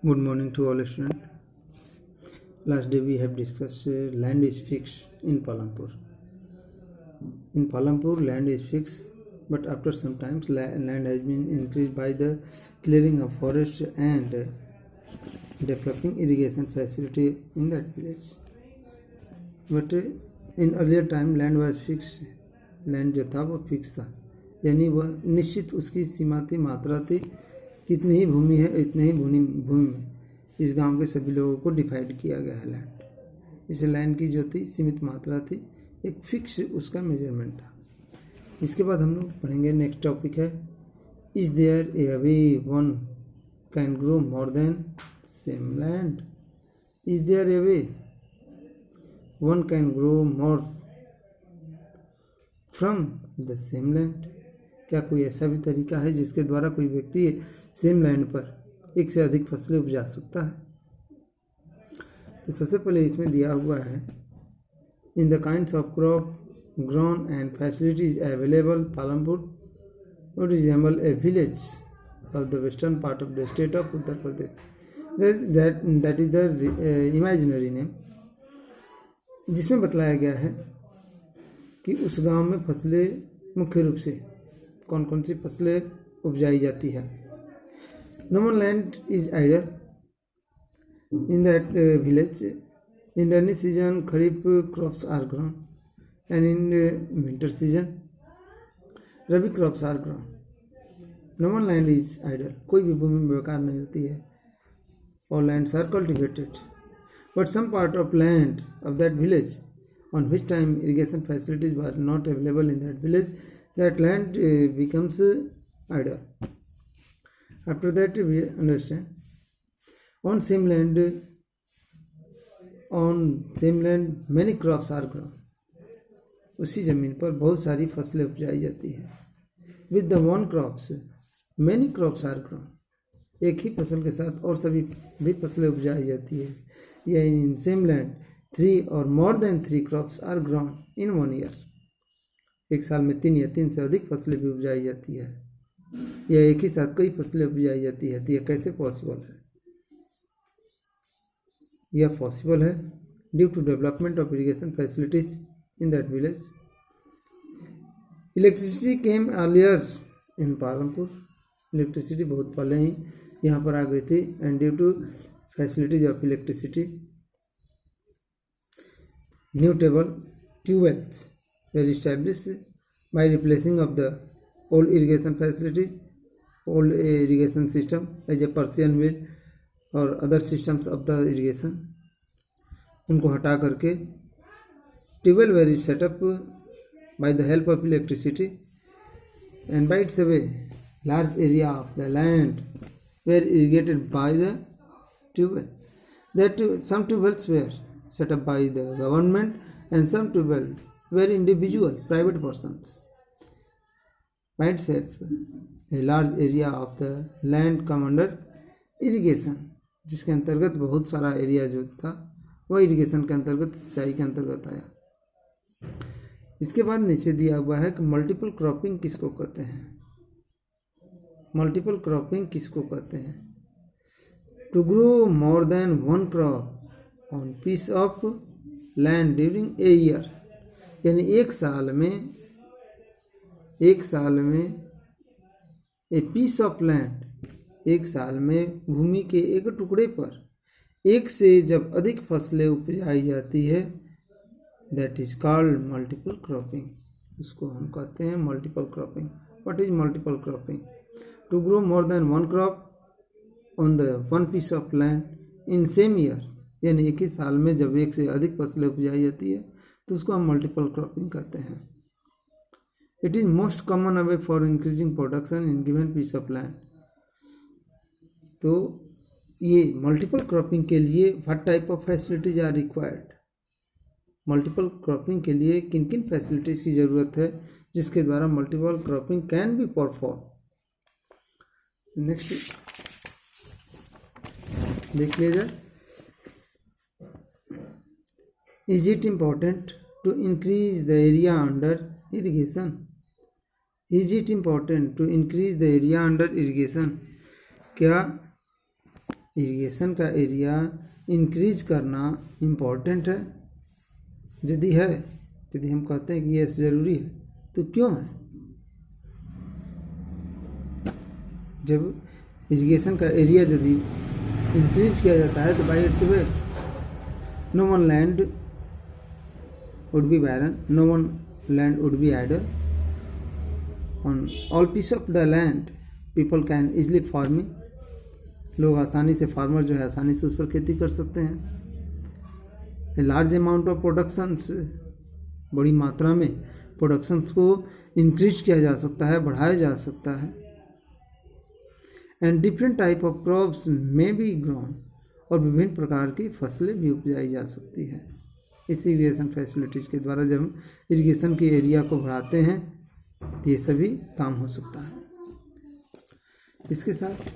Good morning to all students. Last day we have discussed land is fixed in Palampur. In Palampur, land is fixed, but after some time, land has been increased by the clearing of forests and developing irrigation facility in that village. But in earlier time, land was fixed. Land जो था वो fix था, यानी वह निश्चित उसकी सीमा थी, मात्रा थी, कितनी ही भूमि है इतनी ही भूमि में इस गांव के सभी लोगों को डिवाइड किया गया है लैंड। इस लैंड की जो थी सीमित मात्रा थी, एक फिक्स उसका मेजरमेंट था। इसके बाद हम लोग पढ़ेंगे, नेक्स्ट टॉपिक है is there a way one can grow more than same land. Is there a way one can grow more from the same land. क्या कोई ऐसा भी तरीका है जिसके द्वारा कोई व्यक्ति सेम लैंड पर एक से अधिक फसलें उपजा सकता है? तो सबसे पहले इसमें दिया हुआ है, in the kinds of crop grown and facilities available Palampur would resemble a village of the western part of the state of Uttar Pradesh. That is the imaginary name, जिसमें बतलाया गया है कि उस गांव में फसलें मुख्य रूप से कौन कौन सी फसलें उपजाई जाती है। No land is idle in that village. In rainy season kharif crops are grown and in winter season rabi crops are grown. No one land is idle, कोई भी भूमि बेकार नहीं रहती है। All lands are cultivated, but some part of land of that village on which time irrigation facilities were not available in that village, that land becomes idle. After that we understand, on same land many crops are grown. उसी जमीन पर बहुत सारी फसलें उपजाई जाती है। With the one crops many crops are grown. एक ही फसल के साथ और सभी भी फसलें उपजाई जाती है। या in same land 3 or more than 3 crops are grown in 1 year. एक साल में 3 या 3 से अधिक फसलें भी उपजाई जाती है, या एक ही साथ कई फसलें उपजाई जाती है। तो यह कैसे पॉसिबल है? यह पॉसिबल है due to development of irrigation facilities in that village. Electricity came earlier in Palampur. Electricity बहुत पहले ही यहाँ पर आ गई थी, and due to facilities of electricity new tubewells were established by replacing of the old irrigation facilities, old irrigation system as a Persian wheel or other systems of the irrigation. उनको हटा करके tubewell were set up by the help of electricity, and by its way large area of the land were irrigated by the tubewell. That some tubewells were set up by the government and some tubewells were individual private persons. By itself a large area of the land come under irrigation, जिसके अंतर्गत बहुत सारा area जो था वह irrigation के अंतर्गत, सिंचाई के अंतर्गत आया। इसके बाद नीचे दिया हुआ है कि मल्टीपल क्रॉपिंग किसको कहते हैं? मल्टीपल क्रॉपिंग किसको कहते हैं? To grow more than one crop on piece of land during a year, यानी एक साल में ए पीस ऑफ लैंड, एक साल में भूमि के एक टुकड़े पर एक से जब अधिक फसलें उपजाई जाती है, that is called multiple cropping. उसको हम कहते हैं multiple cropping. What is multiple cropping? To grow more than one crop on the one piece of land in same year, यानी एक ही साल में जब एक से अधिक फसलें उपजाई जाती है तो उसको हम मल्टीपल क्रॉपिंग कहते हैं। It is most common way for increasing production in given piece of land. तो ये मल्टीपल क्रॉपिंग के लिए what type of facilities are required? Multiple cropping के लिए किन किन फैसिलिटीज की जरूरत है जिसके द्वारा multiple cropping can be perform? Next देख लिया जाए। Is it important to increase the area under irrigation? Is it important to increase the area under irrigation? क्या इरिगेशन का एरिया इंक्रीज करना इम्पोर्टेंट है? यदि हम कहते हैं कि ये ज़रूरी है तो क्यों है? जब इरिगेशन का एरिया यदि इंक्रीज किया जाता है तो by its way no one land would be barren, no one land would be idle, on all piece of the land people can easily farming, लोग आसानी से, फार्मर जो है आसानी से उस पर खेती कर सकते हैं। A large amount of productions, बड़ी मात्रा में प्रोडक्शंस को इंक्रीज किया जा सकता है, बढ़ाया जा सकता है। And different type of crops में बी ग्रोन, और विभिन्न प्रकार की फसलें भी उपजाई जा सकती है इस इरिगेशन फैसिलिटीज़ के द्वारा। जब हम इरिगेशन के एरिया को बढ़ाते हैं तो ये सभी काम हो सकता है। इसके साथ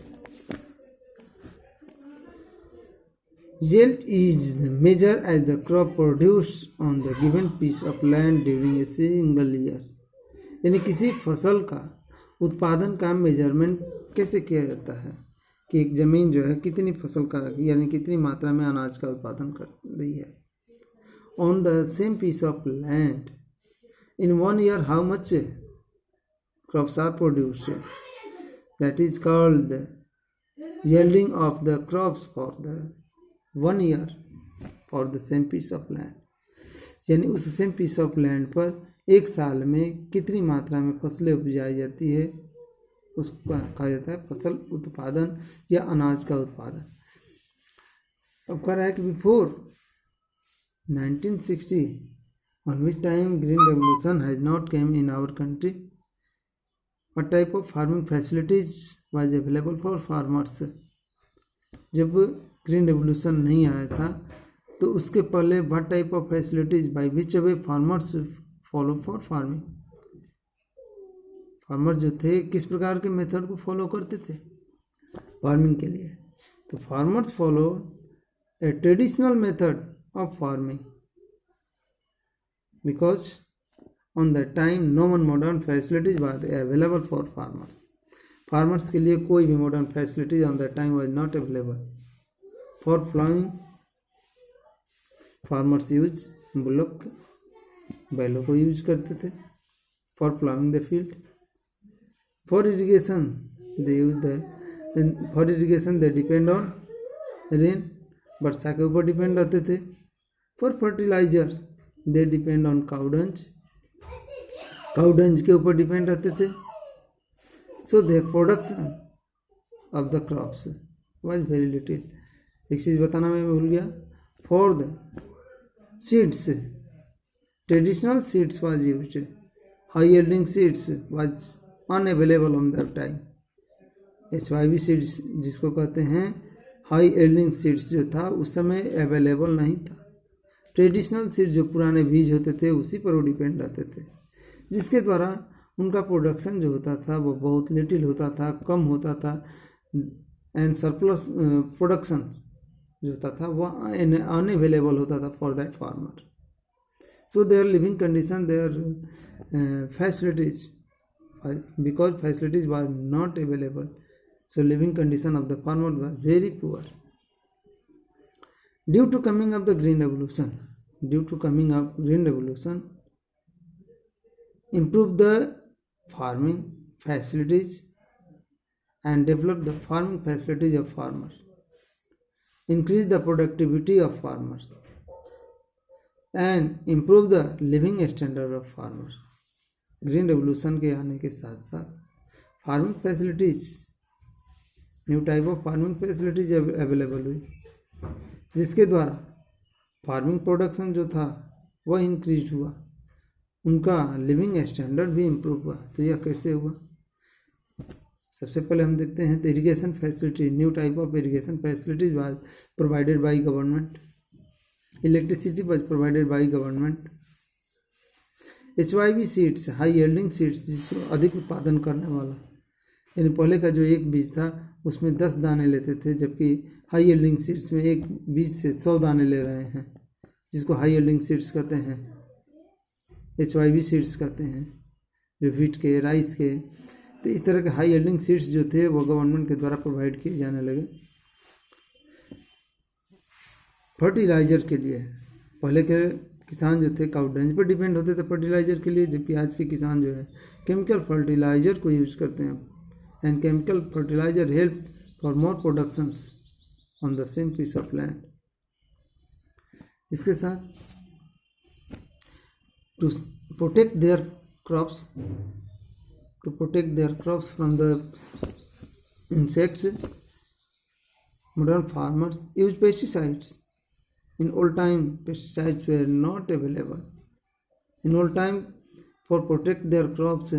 yield is measured as the crop produced on the given piece of land during a single year, यानी किसी फसल का उत्पादन का मेजरमेंट कैसे किया जाता है कि एक ज़मीन जो है कितनी फसल का यानी कितनी मात्रा में अनाज का उत्पादन कर रही है। On the same piece of land in 1 year how much crops are produced, that is called the yielding of the crops for the 1 year for the same piece of land, यानी उस सेम पीस ऑफ लैंड पर एक साल में कितनी मात्रा में फसलें उपजाई जाती है उसको कहा जाता है फसल उत्पादन या अनाज का उत्पादन। अब कह रहा है कि before 1960 on which time green revolution has not came in our country, what type of farming facilities was available for farmers, जब ग्रीन रेवोल्यूशन नहीं आया था तो उसके पहले what type of facilities by which way farmers follow for farming, farmer जो थे किस प्रकार के मेथड को फॉलो करते थे फार्मिंग के लिए। तो farmers follow a traditional method of farming because on the time no one modern facilities were available for farmers, farmers के लिए कोई भी modern facilities on the time was not available. For ploughing farmers use bullock, बैलों को use करते थे for ploughing the field. For irrigation they use they depend on rain, वर्षा के ऊपर डिपेंड रहते थे। For fertilizers they depend on काउडंज, काउडंज के ऊपर डिपेंड रहते थे। So their production of the crops was very little. एक चीज़ बताना मैं भूल गया, for the seeds traditional seeds was used, high yielding seeds was unavailable on that time. HYV seeds जिसको कहते हैं हाई यील्डिंग सीड्स जो था उस समय अवेलेबल नहीं था। ट्रेडिशनल सीड्स जो पुराने बीज होते थे उसी पर वो डिपेंड रहते थे, जिसके द्वारा उनका प्रोडक्शन जो होता था वो बहुत लिटिल होता था, कम होता था, एंड सरप्लस प्रोडक्शन जो होता था वह अनअवेलेबल होता था for that farmer. So their living condition, their facilities, because facilities was not available, so living condition of the farmer was very poor. Due to coming of the green revolution, improve the farming facilities and develop the farming facilities of farmers, increase the productivity of farmers and improve the living standard of farmers। Green revolution के आने के साथ साथ farming facilities, new type of farming facilities available हुई, जिसके द्वारा farming production जो था वह इंक्रीज हुआ, उनका लिविंग स्टैंडर्ड भी इम्प्रूव हुआ। तो यह कैसे हुआ? सबसे पहले हम देखते हैं तो irrigation facility, new type of irrigation facilities was provided by government, electricity was provided by government. HYV seeds, high yielding seeds, जिसको अधिक उत्पादन करने वाला, यानी पहले का जो एक बीज था उसमें 10 दाने लेते थे, जबकि हाई यील्डिंग सीड्स में एक बीज से 100 दाने ले रहे हैं, जिसको हाई यील्डिंग सीड्स कहते हैं, HYV सीड्स कहते हैं, जो व्हीट के, राइस के। तो इस तरह के हाई यील्डिंग सीड्स जो थे वो गवर्नमेंट के द्वारा प्रोवाइड किए जाने लगे। फर्टिलाइजर के लिए। पहले के किसान जो थे काउ डंज पर डिपेंड होते थे फर्टिलाइजर के लिए, जबकि आज के किसान जो है केमिकल फर्टिलाइजर को यूज करते हैं। And chemical fertiliser help for more productions on the same piece of land. इसके साथ to protect their crops from the insects, modern farmers use pesticides. In old time, pesticides were not available. In old time, for protect their crops,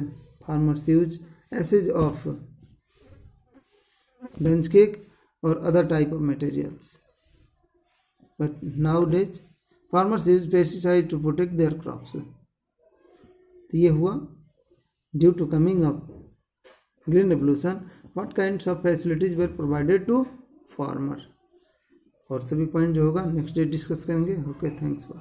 farmers use acid of bench cake or other type of materials. But nowadays, farmers use pesticides to protect their crops. तो ये हुआ due to coming of green revolution. What kinds of facilities were provided to farmer? और सभी point जो होगा next day discuss करेंगे। Okay, thanks for